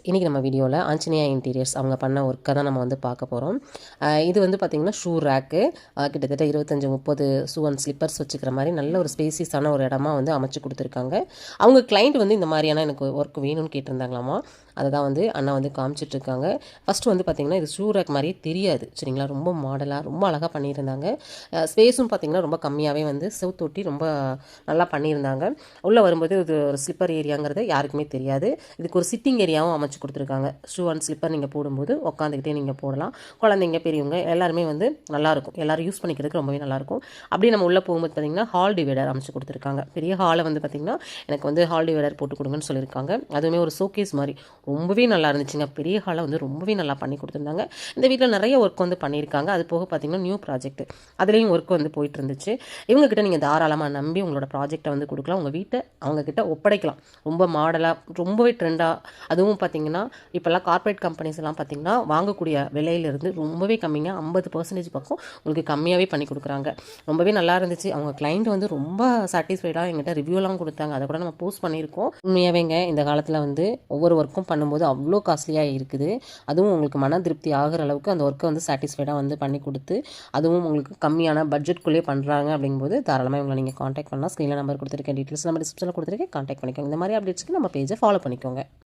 இன்றைக்கி நம்ம வீடியோவில் ஆஞ்சநேயா இன்டீரியர்ஸ் அவங்க பண்ண ஒர்க்கை தான் நம்ம வந்து பார்க்க போகிறோம். இது வந்து பார்த்திங்கன்னா ஷூ ரேக்கு, கிட்டத்தட்ட 25-30 ஷூ அண்ட் ஸ்லிப்பர்ஸ் வச்சுக்கிற மாதிரி நல்ல ஒரு ஸ்பேசியஸான ஒரு இடமா வந்து அமைச்சு கொடுத்துருக்காங்க. அவங்க கிளைண்ட் வந்து இந்த மாதிரியான எனக்கு ஒர்க் வேணும்னு கேட்டிருந்தாங்களாமா. அதை தான் வந்து அண்ணா வந்து காமிச்சிட்ருக்காங்க. ஃபஸ்ட்டு வந்து பார்த்திங்கன்னா இது ஷூ ரேக் மாதிரியே தெரியாது சரிங்களா. ரொம்ப மாடலாக ரொம்ப அழகாக பண்ணியிருந்தாங்க. ஸ்பேஸும் பார்த்திங்கன்னா ரொம்ப கம்மியாகவே வந்து செவுத்தொட்டி ரொம்ப நல்லா பண்ணியிருந்தாங்க. உள்ளே வரும்போது இது ஒரு ஸ்லிப்பர் ஏரியாங்கிறது யாருக்குமே தெரியாது. இதுக்கு ஒரு சிட்டிங் ஏரியாவும் அமைச்சு கொடுத்துருக்காங்க. ஷூ அண்ட் ஸ்லிப்பர் நீங்கள் போடும்போது உட்காந்துக்கிட்டே நீங்கள் போடலாம். குழந்தைங்க பெரியவங்க எல்லாருமே வந்து நல்லாயிருக்கும். எல்லோரும் யூஸ் பண்ணிக்கிறதுக்கு ரொம்பவே நல்லாயிருக்கும். அப்படியே நம்ம உள்ளே போகும்போது பார்த்திங்கன்னா ஹால் டிவைடர் அமைச்சு கொடுத்துருக்காங்க. பெரிய ஹாலை வந்து பார்த்திங்கன்னா எனக்கு வந்து ஹால் டிவைடர் போட்டு கொடுங்கன்னு சொல்லியிருக்காங்க. அதுவுமே ஒரு ஷோகேஸ் மாதிரி ரொம்பவே நல்லா இருந்துச்சுங்க. பெரிய ஹாலை வந்து ரொம்பவே நல்லா பண்ணி கொடுத்துருந்தாங்க. இந்த வீட்டில் நிறைய ஒர்க் வந்து பண்ணியிருக்காங்க. அது போக பார்த்திங்கன்னா நியூ ப்ராஜெக்ட் அதுலேயும் ஒர்க் வந்து போயிட்டு இருந்துச்சு. இவங்ககிட்ட நீங்கள் தாராளமாக நம்பி உங்களோட ப்ராஜெக்டை வந்து கொடுக்கலாம். உங்கள் வீட்டை அவங்கக்கிட்ட ஒப்படைக்கலாம். ரொம்ப மாடலாக ரொம்பவே ட்ரெண்டாக, அதுவும் பார்த்திங்கன்னா இப்போல்லாம் கார்ப்பரேட் கம்பெனிஸ் எல்லாம் பார்த்திங்கன்னா வாங்கக்கூடிய விலையிலிருந்து ரொம்பவே கம்மிங்க, 50% பக்கம் உங்களுக்கு கம்மியாகவே பண்ணி கொடுக்குறாங்க. ரொம்பவே நல்லா இருந்துச்சு. அவங்க கிளைண்ட் வந்து ரொம்ப சாட்டிஸ்ஃபைடாக எங்கிட்ட ரிவ்யூலாம் கொடுத்தாங்க. அதை கூட நம்ம போஸ்ட் பண்ணியிருக்கோம். உண்மையாகவேங்க இந்த காலத்தில் வந்து ஒவ்வொரு ஒர்க்கும் பண்ணும்போது அவ்வளோ காஸ்ட்லியாக இருக்குது. அதுவும் உங்களுக்கு மன திருப்தி ஆகிற அளவுக்கு அந்த ஒர்க்கை வந்து சாட்டிஸ்ஃபைடாக வந்து பண்ணி கொடுத்து, அதுவும் உங்களுக்கு கம்மியான பட்ஜெட்குள்ளேயே பண்ணுறாங்க. அப்படிங்கும்போது தாராளமாக இவங்களை நீங்கள் காண்டாக்ட் பண்ணலாம். ஸ்க்ரீனில் நம்பர் கொடுத்துருக்கேன், டீட்டெயில்ஸ் நம்ம டிஸ்கிரிப்ஷனில் கொடுத்துருக்கேன், காண்டாக்ட் பண்ணிக்கோங்க. இந்த மாதிரி அப்டேட்ஸ்க்கு நம்ம பேஜை ஃபாலோ பண்ணிக்கோங்க.